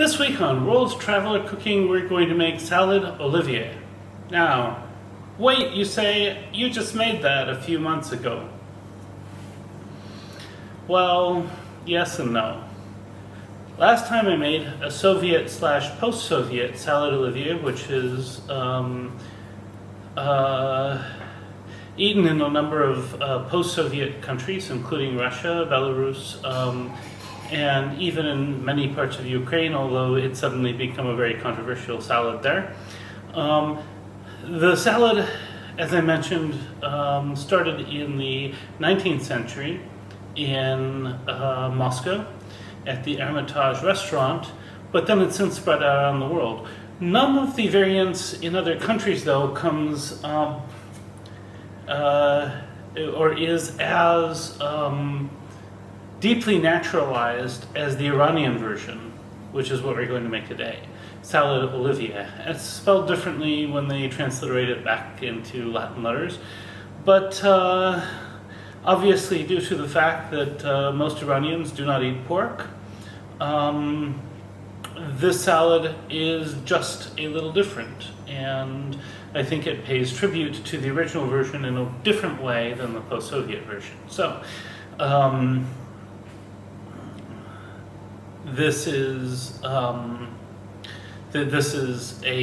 This week on World Traveler Cooking, we're going to make salad Olivier. Now, wait, you say, you just made that a few months ago. Well, yes and no. Last time I made a Soviet/post-Soviet salad Olivier, which is eaten in a number of post-Soviet countries, including Russia, Belarus, and even in many parts of Ukraine, although it's suddenly become a very controversial salad there. The salad, as I mentioned, started in the 19th century in Moscow at the Hermitage restaurant, but then it's since spread out around the world. None of the variants in other countries, though, comes or is as deeply naturalized as the Iranian version, which is what we're going to make today. Salad Olivier. It's spelled differently when they transliterate it back into Latin letters, but obviously due to the fact that most Iranians do not eat pork, this salad is just a little different, and I think it pays tribute to the original version in a different way than the post-Soviet version. So, this is a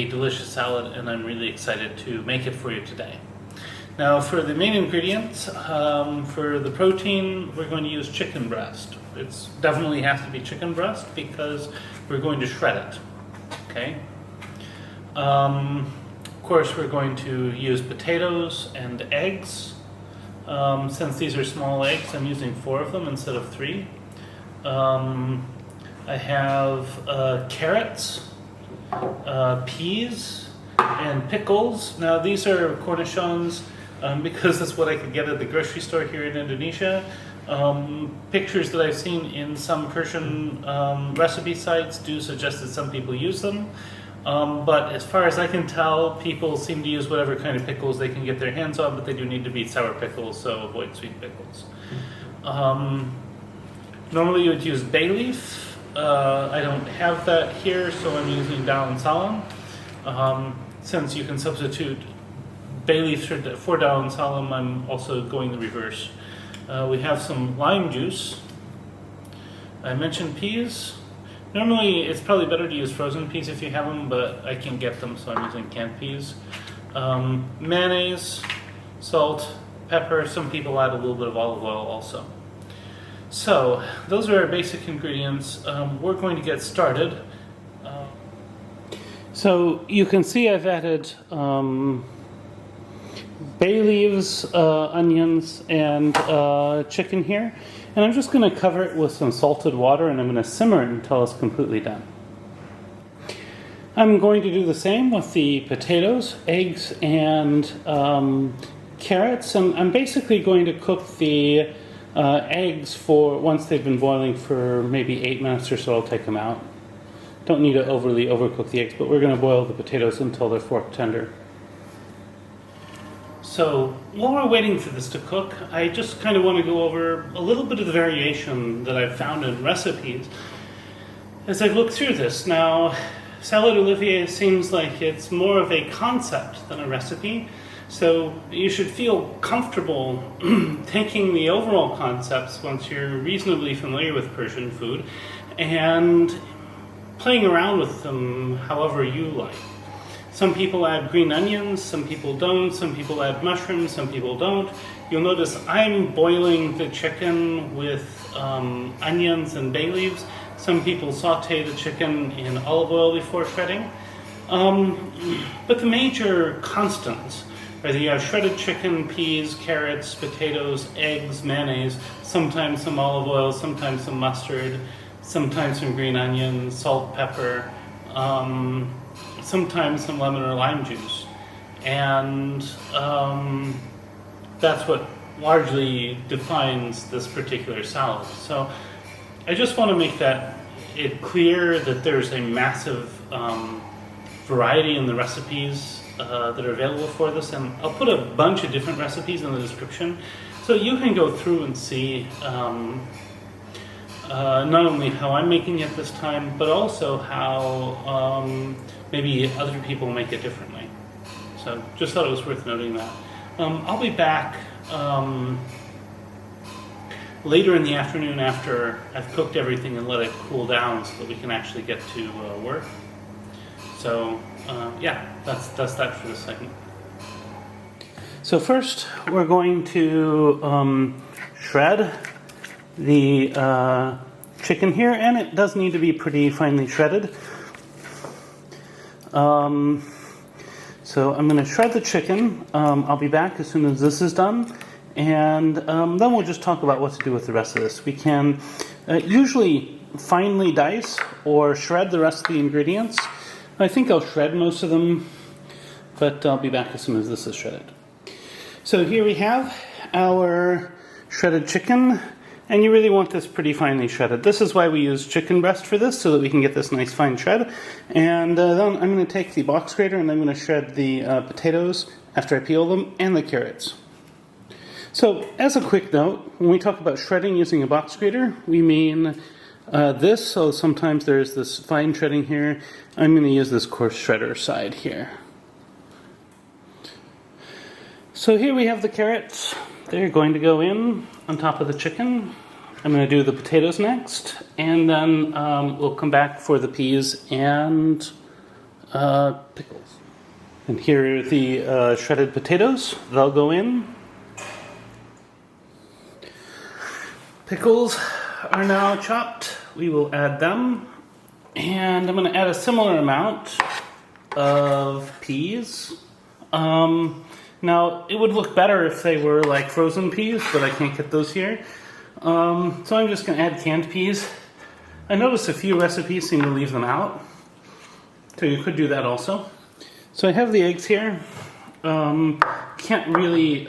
delicious salad, and I'm really excited to make it for you today. Now, for the main ingredients, for the protein, we're going to use chicken breast. It definitely has to be chicken breast because we're going to shred it. Okay. Of course, we're going to use potatoes and eggs. Since these are small eggs, I'm using 4 of them instead of 3. I have carrots, peas, and pickles. Now these are cornichons because that's what I could get at the grocery store here in Indonesia. Pictures that I've seen in some Persian recipe sites do suggest that some people use them. But as far as I can tell, people seem to use whatever kind of pickles they can get their hands on, but they do need to be sour pickles, so avoid sweet pickles. Normally you would use bay leaf. I don't have that here, so I'm using dal and salam. Since you can substitute bay leaf for dal and salam, I'm also going the reverse. We have some lime juice. I mentioned peas. Normally, it's probably better to use frozen peas if you have them, but I can't get them, so I'm using canned peas. Mayonnaise, salt, pepper. Some people add a little bit of olive oil also. So, those are our basic ingredients. We're going to get started. So, you can see I've added bay leaves, onions, and chicken here. And I'm just going to cover it with some salted water, and I'm going to simmer it until it's completely done. I'm going to do the same with the potatoes, eggs, and carrots. And I'm basically going to cook the eggs for, once they've been boiling for maybe 8 minutes or so, I'll take them out. Don't need to overly overcook the eggs, but we're going to boil the potatoes until they're fork tender. So while we're waiting for this to cook, I just kind of want to go over a little bit of the variation that I've found in recipes as I've looked through this. Now, salad Olivier seems like it's more of a concept than a recipe, so you should feel comfortable taking the overall concepts once you're reasonably familiar with Persian food and playing around with them however you like. Some people add green onions, some people don't, some people add mushrooms, some people don't. You'll notice I'm boiling the chicken with onions and bay leaves. Some people saute the chicken in olive oil before shredding. But the major constants are the shredded chicken, peas, carrots, potatoes, eggs, mayonnaise, sometimes some olive oil, sometimes some mustard, sometimes some green onions, salt, pepper, sometimes some lemon or lime juice. And that's what largely defines this particular salad. So I just want to make it clear that there's a massive variety in the recipes that are available for this, and I'll put a bunch of different recipes in the description so you can go through and see not only how I'm making it this time, but also how maybe other people make it differently. So just thought it was worth noting that. I'll be back later in the afternoon after I've cooked everything and let it cool down so that we can actually get to work. So yeah, that's that for this segment. So first we're going to shred the chicken here, and it does need to be pretty finely shredded. So I'm going to shred the chicken. I'll be back as soon as this is done, and then we'll just talk about what to do with the rest of this. We can usually finely dice or shred the rest of the ingredients. I think I'll shred most of them, but I'll be back as soon as this is shredded. So here we have our shredded chicken, and you really want this pretty finely shredded. This is why we use chicken breast for this, so that we can get this nice fine shred. And then I'm going to take the box grater and I'm going to shred the potatoes after I peel them, and the carrots. So as a quick note, when we talk about shredding using a box grater, we mean this. So sometimes there's this fine shredding here. I'm going to use this coarse shredder side here. So here we have the carrots. They're going to go in on top of the chicken. I'm going to do the potatoes next, and then we'll come back for the peas and pickles. And here are the shredded potatoes. They'll go in. Pickles are now chopped. We will add them. And I'm going to add a similar amount of peas. Now, it would look better if they were like frozen peas, but I can't get those here. So I'm just going to add canned peas. I noticed a few recipes seem to leave them out, so you could do that also. So I have the eggs here. You can't really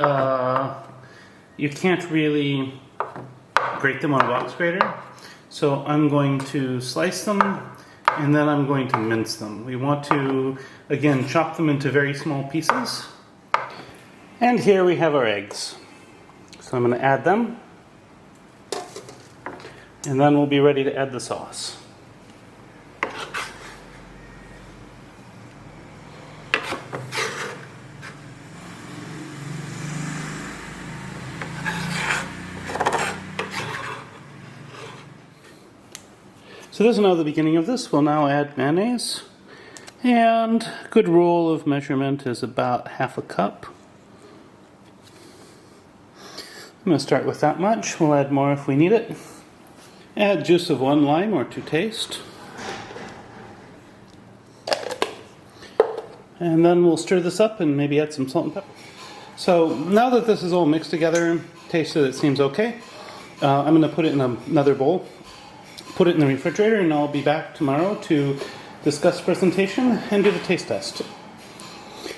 grate them on a box grater. So I'm going to slice them, and then I'm going to mince them. We want to, again, chop them into very small pieces. And here we have our eggs. So I'm going to add them. And then we'll be ready to add the sauce. So this is now the beginning of this. We'll now add mayonnaise. And a good rule of measurement is about half a cup. I'm going to start with that much. We'll add more if we need it. Add juice of 1 lime or to taste. And then we'll stir this up and maybe add some salt and pepper. So now that this is all mixed together, tasted it seems okay. I'm going to put it in another bowl, put it in the refrigerator, and I'll be back tomorrow to discuss presentation and do the taste test.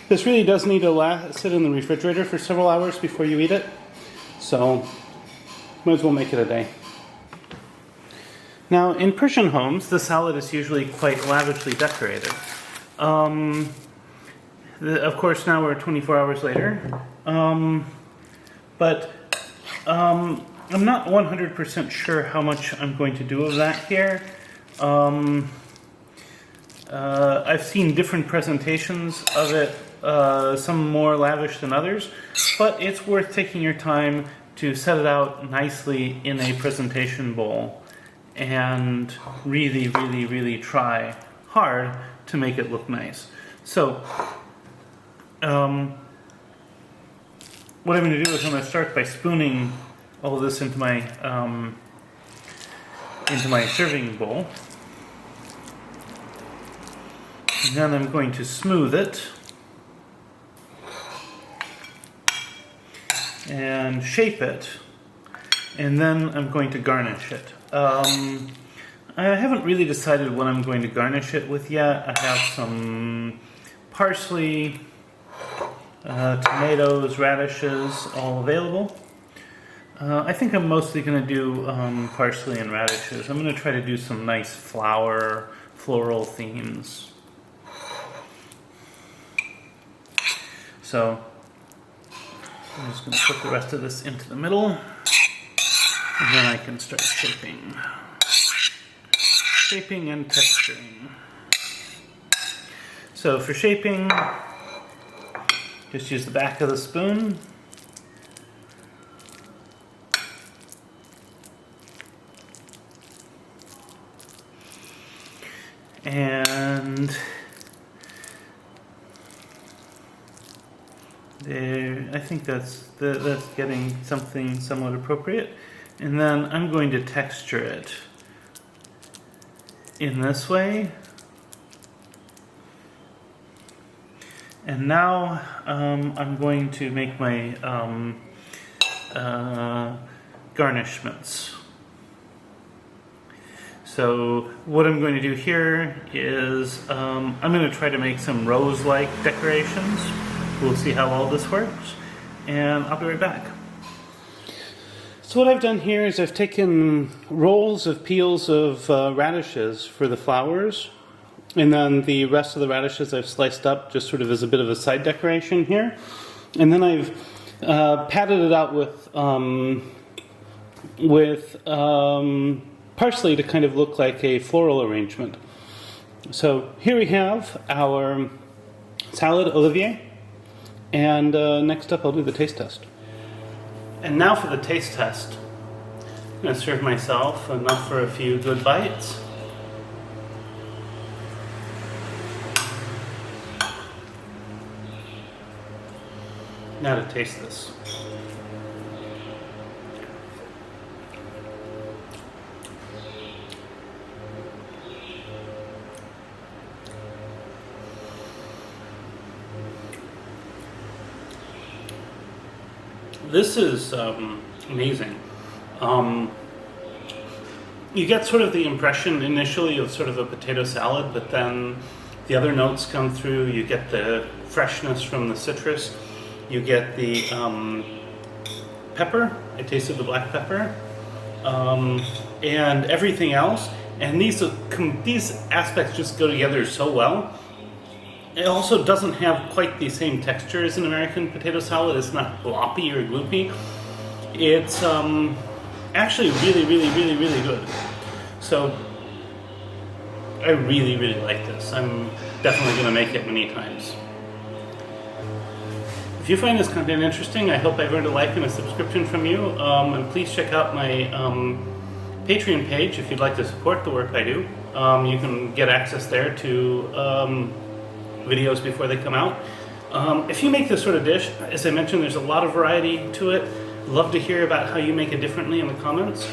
This really does need to sit in the refrigerator for several hours before you eat it. So, might as well make it a day. Now, in Persian homes, the salad is usually quite lavishly decorated. Of course, now we're 24 hours later. But I'm not 100% sure how much I'm going to do of that here. I've seen different presentations of it, some more lavish than others, but it's worth taking your time to set it out nicely in a presentation bowl and really, really, really try hard to make it look nice. So, what I'm going to do is I'm going to start by spooning all of this into my serving bowl. And then I'm going to smooth it and shape it, and then I'm going to garnish it. I haven't really decided what I'm going to garnish it with yet. I have some parsley, tomatoes, radishes, all available. I think I'm mostly going to do parsley and radishes. I'm going to try to do some nice floral themes. So I'm just going to put the rest of this into the middle, and then I can start shaping. shaping and texturing. So for shaping, just use the back of the spoon. And there, I think that's getting something somewhat appropriate. And then I'm going to texture it in this way. And now I'm going to make my garnishments. So what I'm going to do here is I'm going to try to make some rose-like decorations. We'll see how all this works, and I'll be right back. So what I've done here is I've taken rolls of peels of radishes for the flowers, and then the rest of the radishes I've sliced up just sort of as a bit of a side decoration here. And then I've patted it out with parsley to kind of look like a floral arrangement. So here we have our salad Olivier, and next up I'll do the taste test. And now for the taste test. I'm going to serve myself enough for a few good bites. Now to taste this. This is amazing. You get sort of the impression initially of sort of a potato salad, but then the other notes come through. You get the freshness from the citrus. You get the pepper. I tasted the black pepper, and everything else. And these aspects just go together so well. It also doesn't have quite the same texture as an American potato salad. It's not gloppy or gloopy. It's actually really, really, really, really good. So I really, really like this. I'm definitely going to make it many times. If you find this content interesting, I hope I've earned a like and a subscription from you. And please check out my Patreon page if you'd like to support the work I do. You can get access there to videos before they come out. If you make this sort of dish, as I mentioned, there's a lot of variety to it. Love to hear about how you make it differently in the comments.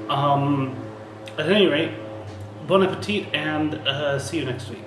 At any rate, bon appetit, and see you next week.